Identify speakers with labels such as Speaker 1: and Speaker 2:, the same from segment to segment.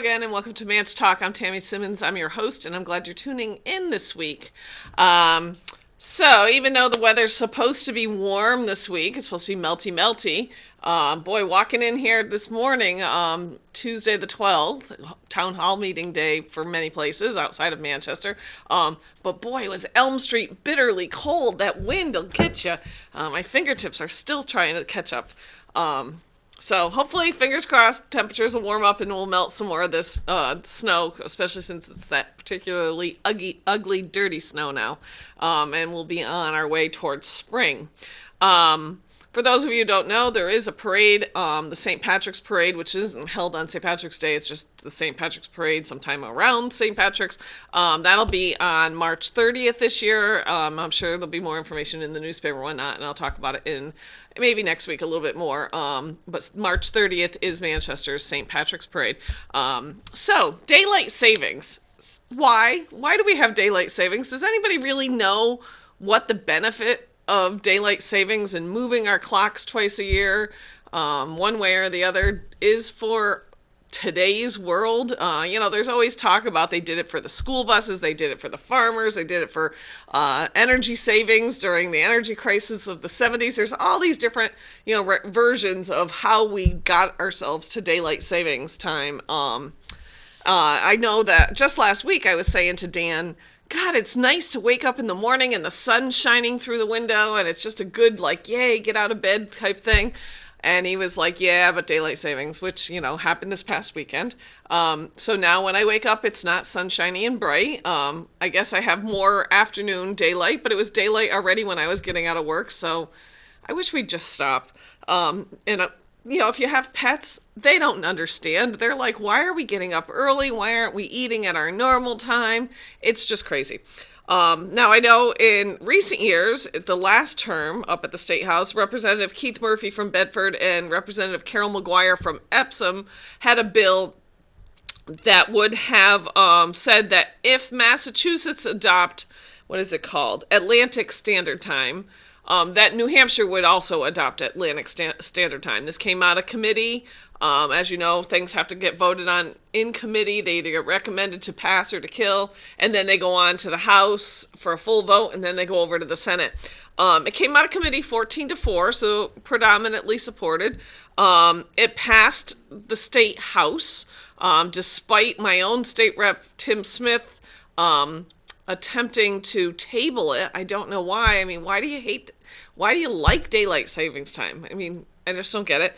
Speaker 1: again, and welcome to ManchTalk. I'm Tammy Simmons. I'm your host, and I'm glad you're tuning in this week. So, even though the weather's supposed to be warm this week, it's supposed to be melty. Boy, walking in here this morning, Tuesday the 12th, town hall meeting day for many places outside of Manchester. But boy, it was Elm Street bitterly cold. That wind will get you. My fingertips are still trying to catch up. So hopefully, fingers crossed, temperatures will warm up and we'll melt some more of this snow, especially since it's that particularly ugly, dirty snow now. And we'll be on our way towards spring. For those of you who don't know, there is a parade, the St. Patrick's Parade, which isn't held on St. Patrick's Day. It's just the St. Patrick's Parade sometime around St. Patrick's. That'll be on March 30th this year. I'm sure there'll be more information in the newspaper and whatnot, and I'll talk about it in maybe next week a little bit more. But March 30th is Manchester's St. Patrick's Parade. So, daylight savings. Why? Why do we have daylight savings? Does anybody really know what the benefit of daylight savings and moving our clocks twice a year, one way or the other, is for today's world? There's always talk about they did it for the school buses, they did it for the farmers, they did it for energy savings during the energy crisis of the 70s. There's all these different, versions of how we got ourselves to daylight savings time. I know that just last week I was saying to Dan, God, it's nice to wake up in the morning and the sun's shining through the window and it's just a good, yay, get out of bed type thing. And he was like, yeah, but daylight savings, which, happened this past weekend. So now when I wake up, it's not sunshiny and bright. I guess I have more afternoon daylight, but it was daylight already when I was getting out of work. So I wish we'd just stop. If you have pets, they don't understand. They're like, why are we getting up early? Why aren't we eating at our normal time? It's just crazy. Now, I know in recent years, the last term up at the State House, Representative Keith Murphy from Bedford and Representative Carol McGuire from Epsom had a bill that would have said that if Massachusetts adopt, what is it called, Atlantic Standard Time, that New Hampshire would also adopt Atlantic Standard Time. This came out of committee. As you know, things have to get voted on in committee. They either get recommended to pass or to kill, and then they go on to the House for a full vote, and then they go over to the Senate. It came out of committee 14-4, so predominantly supported. It passed the State House, despite my own state rep, Tim Smith, attempting to table it. I don't know why. I mean, why do you like daylight savings time? I mean, I just don't get it.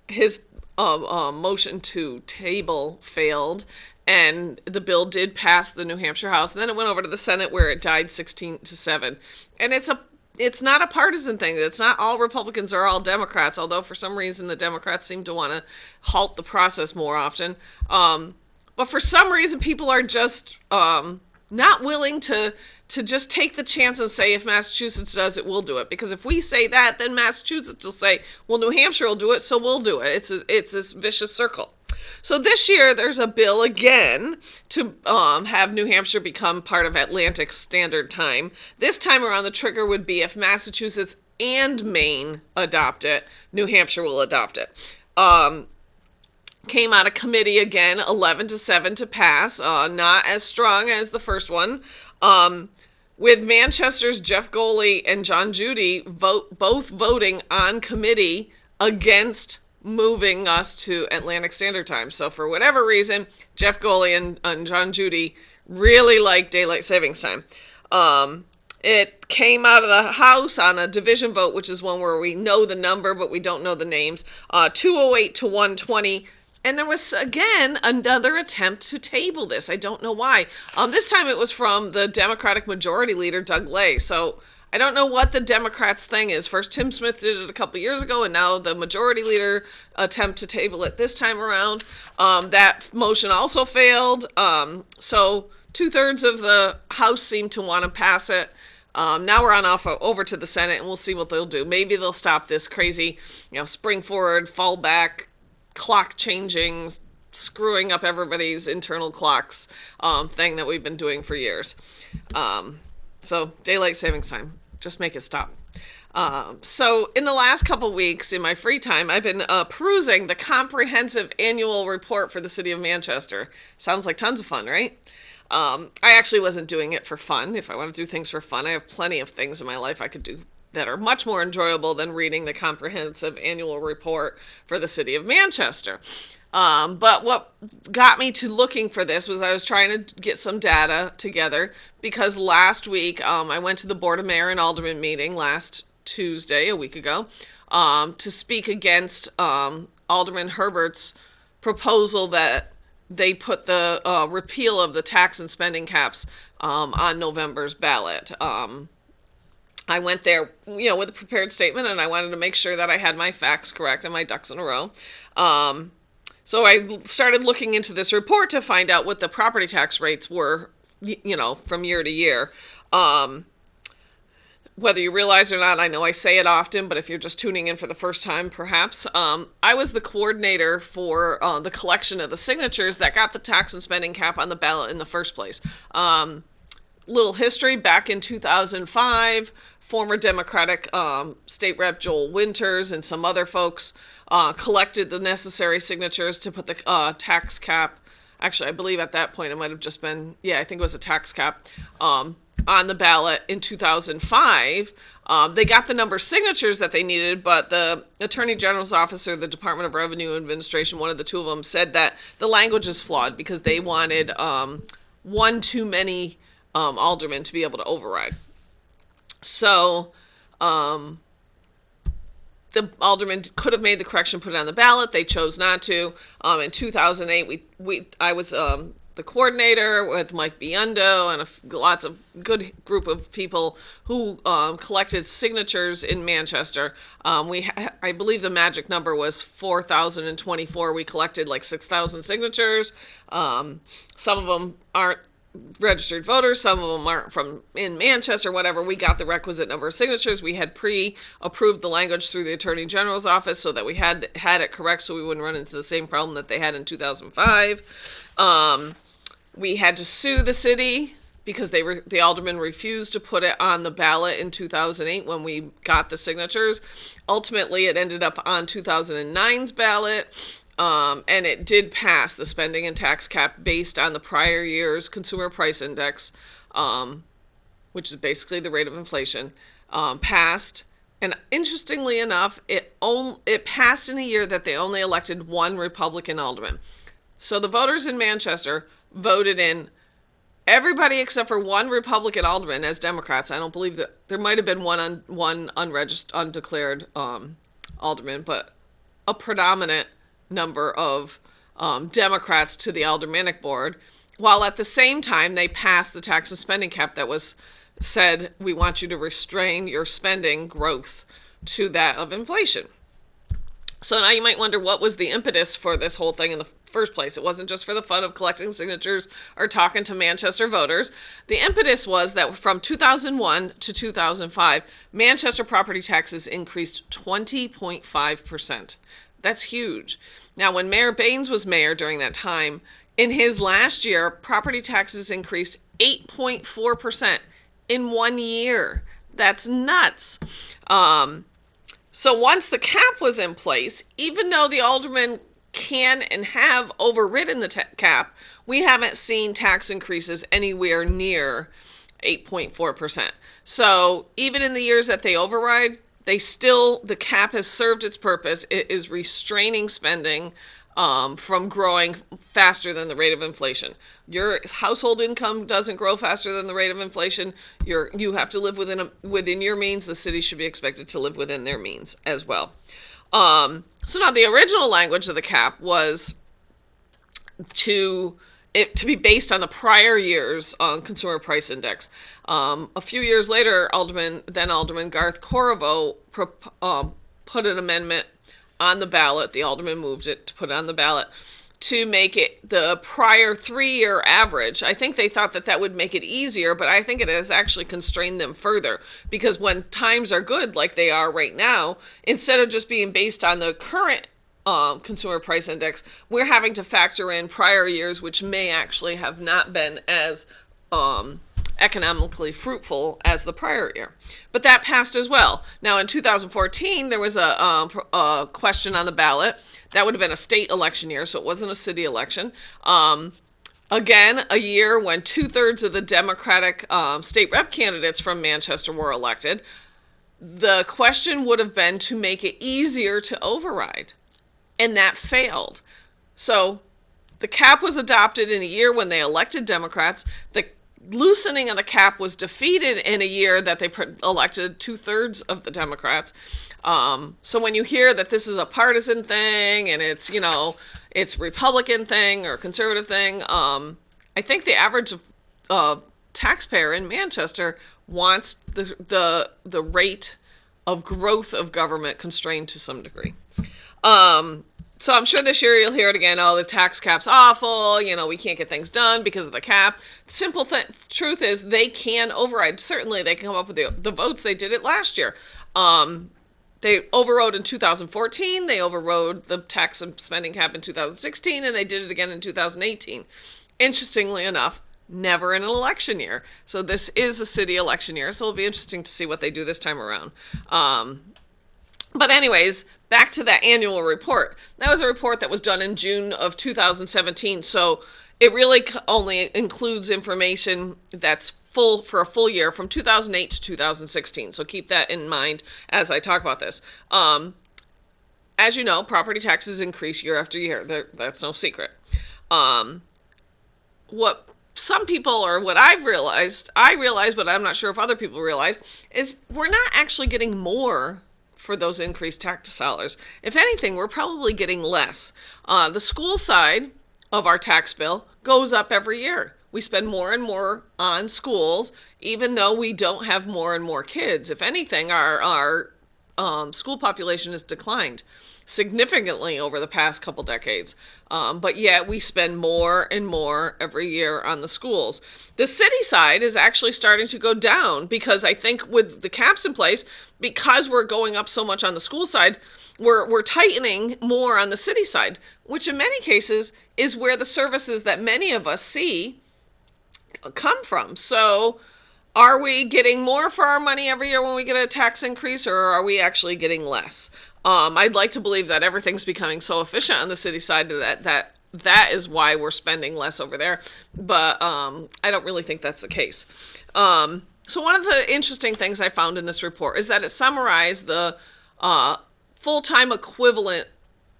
Speaker 1: His motion to table failed, and the bill did pass the New Hampshire House, and then it went over to the Senate where it died 16-7. And it's not a partisan thing. It's not all Republicans or all Democrats, although for some reason the Democrats seem to want to halt the process more often. But for some reason people are just not willing to just take the chance and say, if Massachusetts does it, we'll do it. Because if we say that, then Massachusetts will say, well, New Hampshire will do it, so we'll do it. It's this vicious circle. So this year, there's a bill again to have New Hampshire become part of Atlantic Standard Time. This time around, the trigger would be if Massachusetts and Maine adopt it, New Hampshire will adopt it. Came out of committee again, 11-7 to pass. Not as strong as the first one. With Manchester's Jeff Goley and John Judy both voting on committee against moving us to Atlantic Standard Time. So for whatever reason, Jeff Goley and John Judy really like daylight savings time. It came out of the House on a division vote, which is one where we know the number, but we don't know the names, 208 to 120. And there was, again, another attempt to table this. I don't know why. This time it was from the Democratic Majority Leader, Doug Lay. So I don't know what the Democrats' thing is. First, Tim Smith did it a couple years ago, and now the Majority Leader attempt to table it this time around. That motion also failed. So 2/3 of the House seem to want to pass it. Now we're on over to the Senate, and we'll see what they'll do. Maybe they'll stop this crazy, spring forward, fall back, clock changing, screwing up everybody's internal clocks thing that we've been doing for years. So daylight savings time, just make it stop. So in the last couple weeks in my free time, I've been perusing the comprehensive annual report for the city of Manchester. Sounds like tons of fun, right? I actually wasn't doing it for fun. If I want to do things for fun, I have plenty of things in my life I could do that are much more enjoyable than reading the comprehensive annual report for the city of Manchester. But what got me to looking for this was I was trying to get some data together because last week I went to the Board of Mayor and Alderman meeting last Tuesday, a week ago, to speak against Alderman Herbert's proposal that they put the repeal of the tax and spending caps on November's ballot. I went there, with a prepared statement, and I wanted to make sure that I had my facts correct and my ducks in a row. So I started looking into this report to find out what the property tax rates were, from year to year. Whether you realize or not, I know I say it often, but if you're just tuning in for the first time, perhaps, I was the coordinator for the collection of the signatures that got the tax and spending cap on the ballot in the first place. Little history, back in 2005, former Democratic State Rep Joel Winters and some other folks collected the necessary signatures to put the tax cap, actually, I believe at that point it might have just been, I think it was a tax cap, on the ballot in 2005. They got the number of signatures that they needed, but the Attorney General's office or the Department of Revenue Administration, one of the two of them, said that the language is flawed because they wanted one too many aldermen to be able to override. So the aldermen could have made the correction, put it on the ballot. They chose not to. In 2008, I was the coordinator with Mike Biondo and lots of good group of people who collected signatures in Manchester. I believe the magic number was 4,024. We collected like 6,000 signatures. Some of them aren't registered voters, some of them aren't from in Manchester, whatever. We got the requisite number of signatures. We had pre-approved the language through the Attorney General's office so that we had it correct so we wouldn't run into the same problem that they had in 2005. We had to sue the city because the aldermen refused to put it on the ballot in 2008 when we got the signatures. Ultimately, it ended up on 2009's ballot. And it did pass the spending and tax cap based on the prior year's consumer price index, which is basically the rate of inflation, passed. And interestingly enough, it passed in a year that they only elected one Republican alderman. So the voters in Manchester voted in everybody except for one Republican alderman as Democrats. I don't believe that there might have been one unregistered, undeclared alderman, but a predominant number of Democrats to the aldermanic board, while at the same time they passed the tax and spending cap that was said, we want you to restrain your spending growth to that of inflation. So now you might wonder what was the impetus for this whole thing in the first place. It wasn't just for the fun of collecting signatures or talking to Manchester voters. The impetus was that from 2001 to 2005, Manchester property taxes increased 20.5%. That's huge. Now, when Mayor Baines was mayor during that time, in his last year, property taxes increased 8.4% in 1 year. That's nuts. So once the cap was in place, even though the aldermen can and have overridden the cap, we haven't seen tax increases anywhere near 8.4%. So even in the years that they override, the cap has served its purpose. It is restraining spending from growing faster than the rate of inflation. Your household income doesn't grow faster than the rate of inflation. You have to live within your means. The city should be expected to live within their means as well. So now the original language of the cap was to be based on the prior year's consumer price index. A few years later, then Alderman Garth Corriveau put an amendment on the ballot. The alderman moved it to put it on the ballot to make it the prior 3-year average. I think they thought that would make it easier, but I think it has actually constrained them further, because when times are good like they are right now, instead of just being based on the current consumer price index, we're having to factor in prior years which may actually have not been as economically fruitful as the prior year. But that passed as well. Now, in 2014, there was a question on the ballot. That would have been a state election year, so it wasn't a city election. Again, a year when 2/3 of the Democratic state rep candidates from Manchester were elected. The question would have been to make it easier to override, and that failed. So the cap was adopted in a year when they elected Democrats. The loosening of the cap was defeated in a year that they elected 2/3 of the Democrats. So when you hear that this is a partisan thing and it's, it's Republican thing or conservative thing, I think the average taxpayer in Manchester wants the rate of growth of government constrained to some degree. So I'm sure this year you'll hear it again. Oh, the tax cap's awful. We can't get things done because of the cap. The simple truth is they can override. Certainly they can come up with the votes. They did it last year. They overrode in 2014. They overrode the tax and spending cap in 2016, and they did it again in 2018. Interestingly enough, never in an election year. So this is a city election year, so it'll be interesting to see what they do this time around. But anyways, back to that annual report. That was a report that was done in June of 2017, so it really only includes information that's full for a full year from 2008 to 2016. So keep that in mind as I talk about this. As you know, property taxes increase year after year. That's no secret. What some people, or what I realized, but I'm not sure if other people realize, is we're not actually getting more for those increased tax dollars. If anything, we're probably getting less. The school side of our tax bill goes up every year. We spend more and more on schools, even though we don't have more and more kids. If anything, our school population has declined significantly over the past couple decades. But yet we spend more and more every year on the schools. The city side is actually starting to go down because I think with the caps in place, because we're going up so much on the school side, we're tightening more on the city side, which in many cases is where the services that many of us see come from. So are we getting more for our money every year when we get a tax increase, or are we actually getting less? I'd like to believe that everything's becoming so efficient on the city side that is why we're spending less over there. But I don't really think that's the case. So one of the interesting things I found in this report is that it summarized the full-time equivalent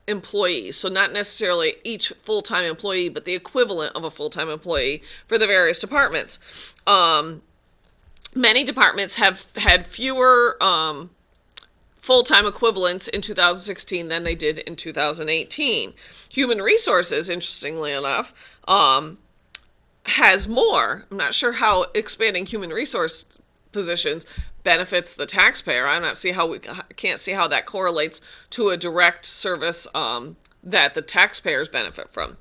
Speaker 1: employees. So not necessarily each full-time employee, but the equivalent of a full-time employee for the various departments. Many departments have had fewer full-time equivalents in 2016 than they did in 2018. Human Resources, interestingly enough, has more. I'm not sure how expanding human resource positions benefits the taxpayer. Can't see how that correlates to a direct service that the taxpayers benefit from.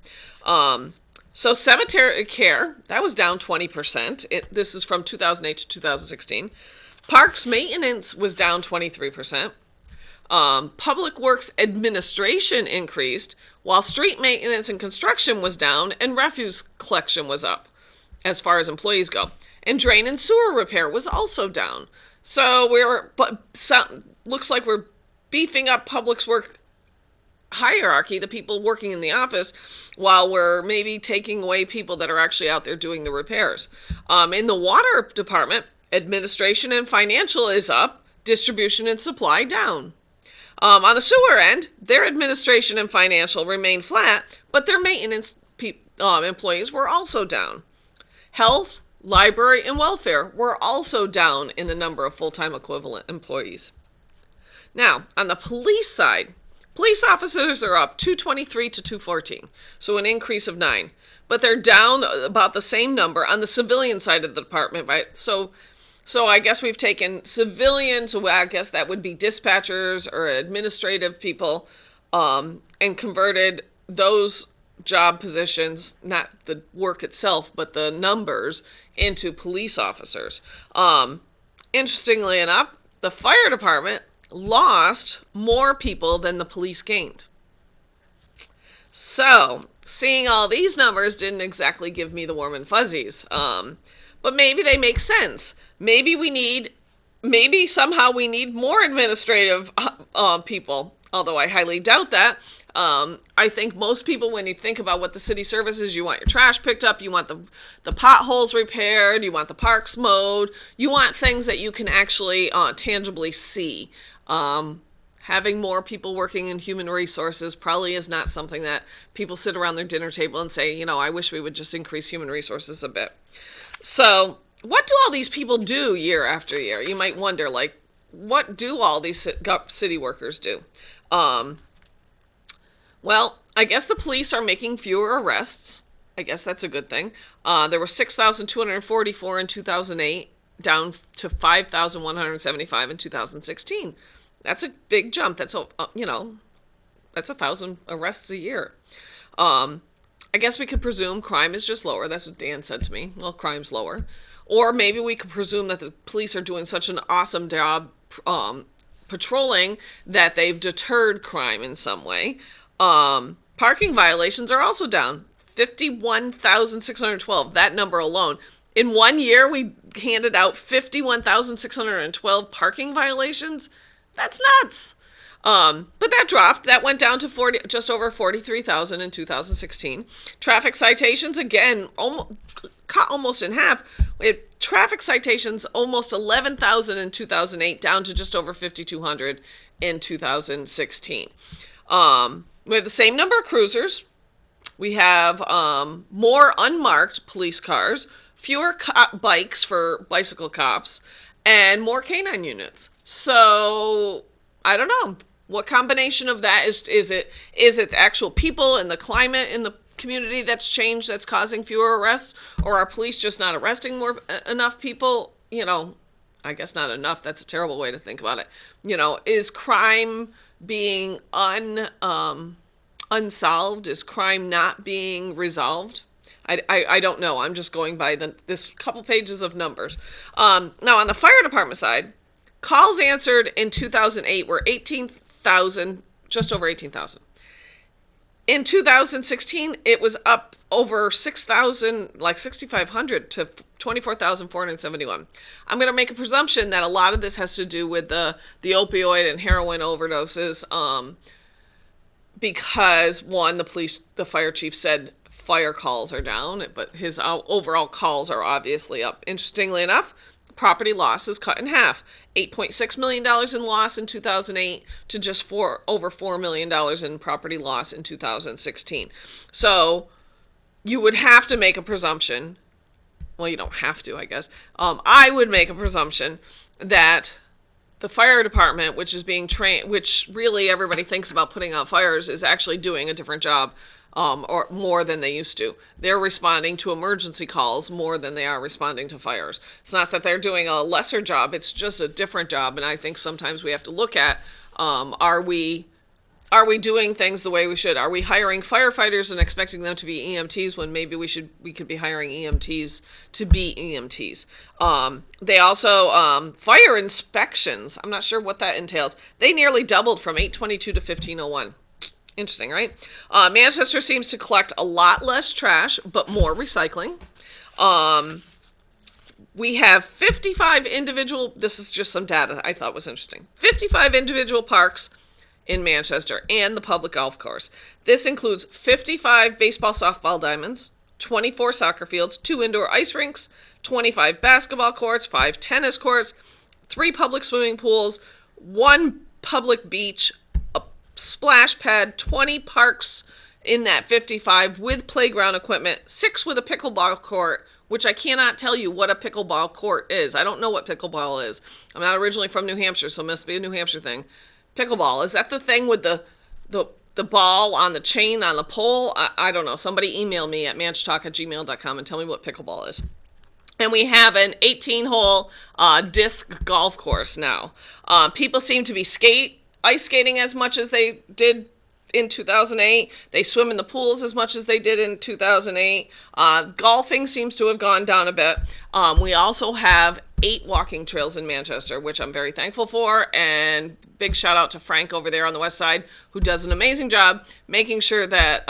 Speaker 1: So cemetery care, that was down 20%. This is from 2008 to 2016. Parks maintenance was down 23%. Public Works administration increased, while street maintenance and construction was down, and refuse collection was up, as far as employees go. And drain and sewer repair was also down. So looks like we're beefing up Public Works hierarchy, the people working in the office, while we're maybe taking away people that are actually out there doing the repairs. In the water department, administration and financial is up, distribution and supply down. On the sewer end, their administration and financial remain flat, but their maintenance employees were also down. Health, library, and welfare were also down in the number of full-time equivalent employees. Now, on the police side, police officers are up 223 to 214, so an increase of 9. But they're down about the same number on the civilian side of the department, right? So I guess we've taken civilians, so I guess that would be dispatchers or administrative people, and converted those job positions, not the work itself, but the numbers, into police officers. Interestingly enough, the fire department lost more people than the police gained. So seeing all these numbers didn't exactly give me the warm and fuzzies. but maybe they make sense. Maybe somehow we need more administrative people, although I highly doubt that. I think most people, when you think about what the city service is, you want your trash picked up, you want the potholes repaired, you want the parks mowed, you want things that you can actually tangibly see. Having more people working in human resources probably is not something that people sit around their dinner table and say, I wish we would just increase human resources a bit. So what do all these people do year after year? You might wonder, what do all these city workers do? Well, I guess the police are making fewer arrests. I guess that's a good thing. There were 6,244 in 2008, down to 5,175 in 2016. That's a big jump. That's 1,000 arrests a year. I guess we could presume crime is just lower. That's what Dan said to me. Well, crime's lower. Or maybe we could presume that the police are doing such an awesome job patrolling that they've deterred crime in some way. Parking violations are also down. 51,612. That number alone. In 1 year, we handed out 51,612 parking violations. That's nuts. But that dropped. That went down to just over 43,000 in 2016. Traffic citations, again, cut almost in half. We had traffic citations almost 11,000 in 2008, down to just over 5,200 in 2016. We have the same number of cruisers. We have more unmarked police cars, fewer bikes for bicycle cops, and more canine units. So I don't know what combination of that is it the actual people and the climate in the community that's changed that's causing fewer arrests, or are police just not arresting enough people? I guess not enough. That's a terrible way to think about it. Is crime being unsolved? Is crime not being resolved? I don't know. I'm just going by this couple pages of numbers. Now, on the fire department side, calls answered in 2008 were 18,000, just over 18,000. In 2016, it was up over 6,000, like 6,500 to 24,471. I'm going to make a presumption that a lot of this has to do with the opioid and heroin overdoses, because one, the fire chief said fire calls are down, but his overall calls are obviously up. Interestingly enough, property loss is cut in half. $8.6 million in loss in 2008 to just over $4 million in property loss in 2016. So you would have to make a presumption. Well, you don't have to, I guess. I would make a presumption that the fire department, which is being trained, which really everybody thinks about putting out fires, is actually doing a different job. Or more than they used to. They're responding to emergency calls more than they are responding to fires. It's not that they're doing a lesser job, it's just a different job. And I think sometimes we have to look at, are we doing things the way we should? Are we hiring firefighters and expecting them to be EMTs when maybe we could be hiring EMTs to be EMTs? They also, fire inspections, I'm not sure what that entails. They nearly doubled from 822 to 1501. Interesting, right? Manchester seems to collect a lot less trash, but more recycling. We have 55 individual, this is just some data I thought was interesting, 55 individual parks in Manchester and the public golf course. This includes 55 baseball softball diamonds, 24 soccer fields, 2 indoor ice rinks, 25 basketball courts, 5 tennis courts, 3 public swimming pools, 1 public beach, splash pad, 20 parks in that 55 with playground equipment, 6 with a pickleball court, which I cannot tell you what a pickleball court is. I don't know what pickleball is. I'm not originally from New Hampshire, so it must be a New Hampshire thing. Pickleball, is that the thing with the ball on the chain on the pole? I don't know. Somebody email me at ManchTalk@gmail.com and tell me what pickleball is. And we have an 18-hole disc golf course now. People seem to be ice skating as much as they did in 2008. They swim in the pools as much as they did in 2008. Golfing seems to have gone down a bit. We also have 8 walking trails in Manchester, which I'm very thankful for. And big shout out to Frank over there on the west side, who does an amazing job making sure that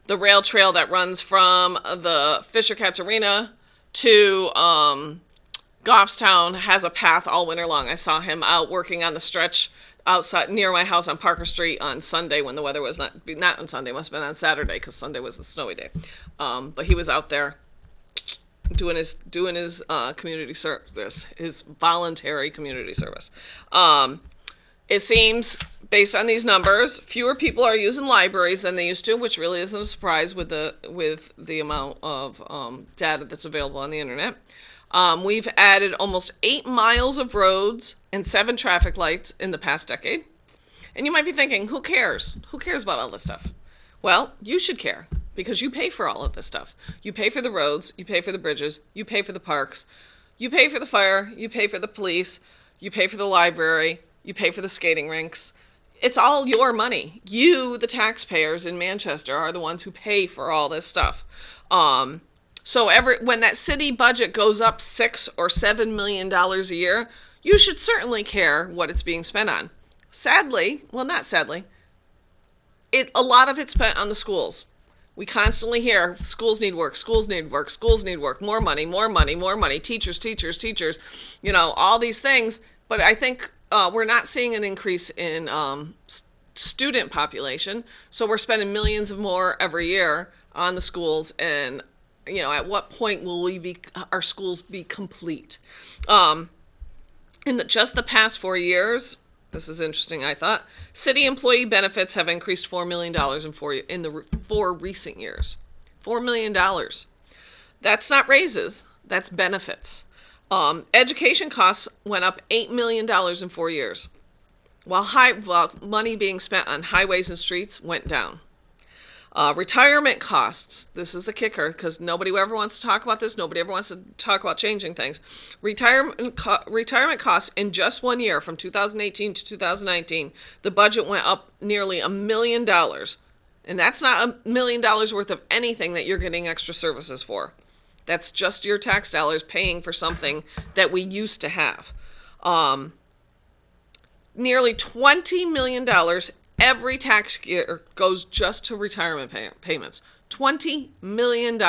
Speaker 1: the rail trail that runs from the Fisher Cats Arena to Goffstown has a path all winter long. I saw him out working on the stretch outside near my house on Parker Street on Sunday when the weather was not on Sunday, must have been on Saturday because Sunday was the snowy day. But he was out there doing his community service, his voluntary community service. It seems, based on these numbers, fewer people are using libraries than they used to, which really isn't a surprise with the amount of data that's available on the internet. We've added almost 8 miles of roads and 7 traffic lights in the past decade. And you might be thinking, who cares? Who cares about all this stuff? Well, you should care, because you pay for all of this stuff. You pay for the roads, you pay for the bridges, you pay for the parks, you pay for the fire, you pay for the police, you pay for the library, you pay for the skating rinks. It's all your money. You, the taxpayers in Manchester, are the ones who pay for all this stuff. So when that city budget goes up $6 or $7 million a year, you should certainly care what it's being spent on. Sadly, well, not sadly, a lot of it's spent on the schools. We constantly hear schools need work, schools need work, schools need work, more money, more money, more money, teachers, teachers, teachers, all these things. But I think we're not seeing an increase in student population. So we're spending millions more every year on the schools, and at what point will our schools be complete? In just the past 4 years, this is interesting, I thought, city employee benefits have increased $4 million in the 4 recent years. $4 million. That's not raises, that's benefits. Education costs went up $8 million in 4 years, while money being spent on highways and streets went down. Retirement costs, this is the kicker, because nobody ever wants to talk about this. Nobody ever wants to talk about changing things. Retirement costs in just 1 year, from 2018 to 2019, the budget went up nearly $1 million. And that's not $1 million worth of anything that you're getting extra services for. That's just your tax dollars paying for something that we used to have. Nearly $20 million every tax year goes just to retirement payments. $20 million.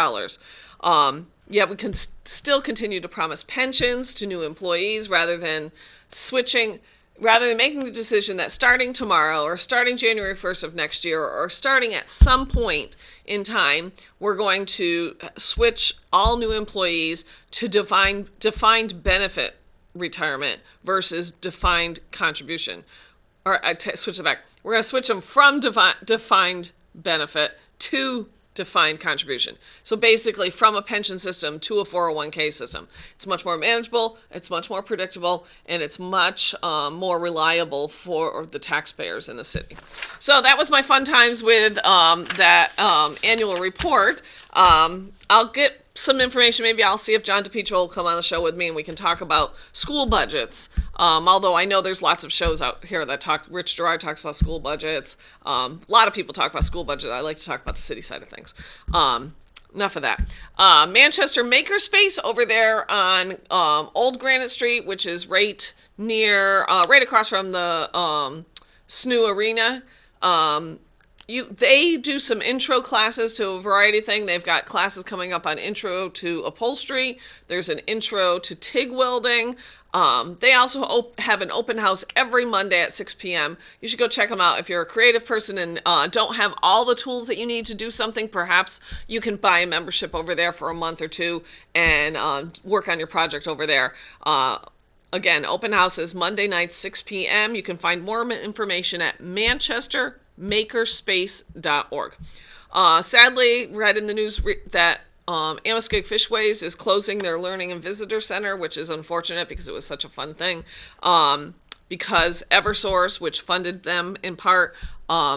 Speaker 1: Yet we can still continue to promise pensions to new employees rather than making the decision that starting tomorrow or starting January 1st of next year or starting at some point in time, we're going to switch all new employees to defined benefit retirement versus defined contribution. Or I switch it back. We're going to switch them from defined benefit to defined contribution. So basically from a pension system to a 401k system. It's much more manageable, it's much more predictable, and it's much more reliable for the taxpayers in the city. So that was my fun times with that annual report. I'll get some information. Maybe I'll see if John DePietro will come on the show with me and we can talk about school budgets. Although I know there's lots of shows out here that talk, Rich Gerard talks about school budgets. A lot of people talk about school budget. I like to talk about the city side of things. Enough of that. Manchester Makerspace over there on Old Granite Street, which is right across from the SNU Arena. They do some intro classes to a variety of things. They've got classes coming up on intro to upholstery. There's an intro to TIG welding. They also have an open house every Monday at 6 p.m. You should go check them out. If you're a creative person and don't have all the tools that you need to do something, perhaps you can buy a membership over there for a month or two and work on your project over there. Again, open house is Monday nights, 6 p.m. You can find more information at manchestermakerspace.org. Sadly, read in the news that Amoskeag Fishways is closing their Learning and Visitor Center, which is unfortunate because it was such a fun thing. Because Eversource, which funded them in part,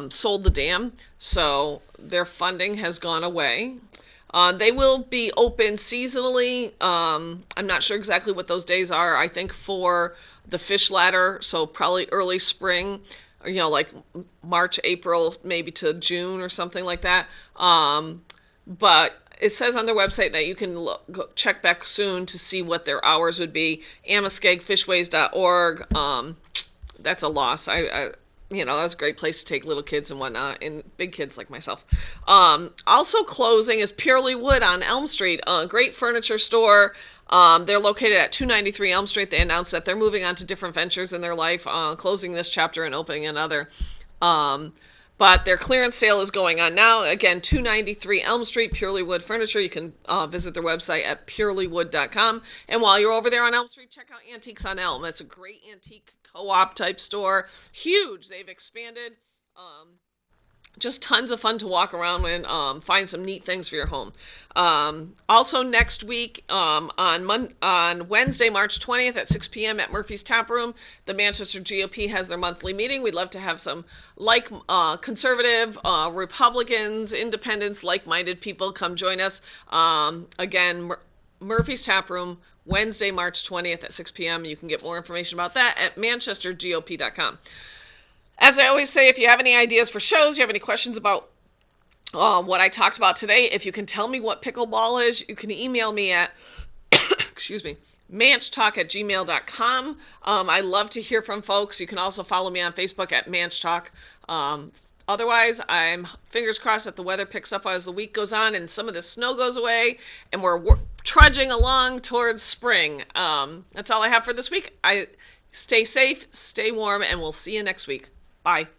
Speaker 1: sold the dam, so their funding has gone away. They will be open seasonally. I'm not sure exactly what those days are. I think for the fish ladder, so probably early spring, like March, April, maybe to June or something like that. But it says on their website that you can check back soon to see what their hours would be. AmoskeagFishways.org. That's a loss. that's a great place to take little kids and whatnot, and big kids like myself. Also closing is Purely Wood on Elm Street, a great furniture store. They're located at 293 Elm Street. They announced that they're moving on to different ventures in their life, closing this chapter and opening another. But their clearance sale is going on now. Again, 293 Elm Street, Purely Wood Furniture. You can visit their website at purelywood.com. And while you're over there on Elm Street, check out Antiques on Elm. That's a great antique co-op type store. Huge. They've expanded. Just tons of fun to walk around and find some neat things for your home. Also next week, on Wednesday, March 20th at 6 p.m. at Murphy's Tap Room, the Manchester GOP has their monthly meeting. We'd love to have some conservative, Republicans, independents, like-minded people come join us. Again, Murphy's Tap Room, Wednesday, March 20th at 6 p.m. You can get more information about that at manchestergop.com. As I always say, if you have any ideas for shows, you have any questions about what I talked about today, if you can tell me what pickleball is, you can email me at, excuse me, ManchTalk@gmail.com. I love to hear from folks. You can also follow me on Facebook at ManchTalk. Otherwise, I'm fingers crossed that the weather picks up as the week goes on and some of the snow goes away and we're trudging along towards spring. That's all I have for this week. Stay safe, stay warm, and we'll see you next week. Bye.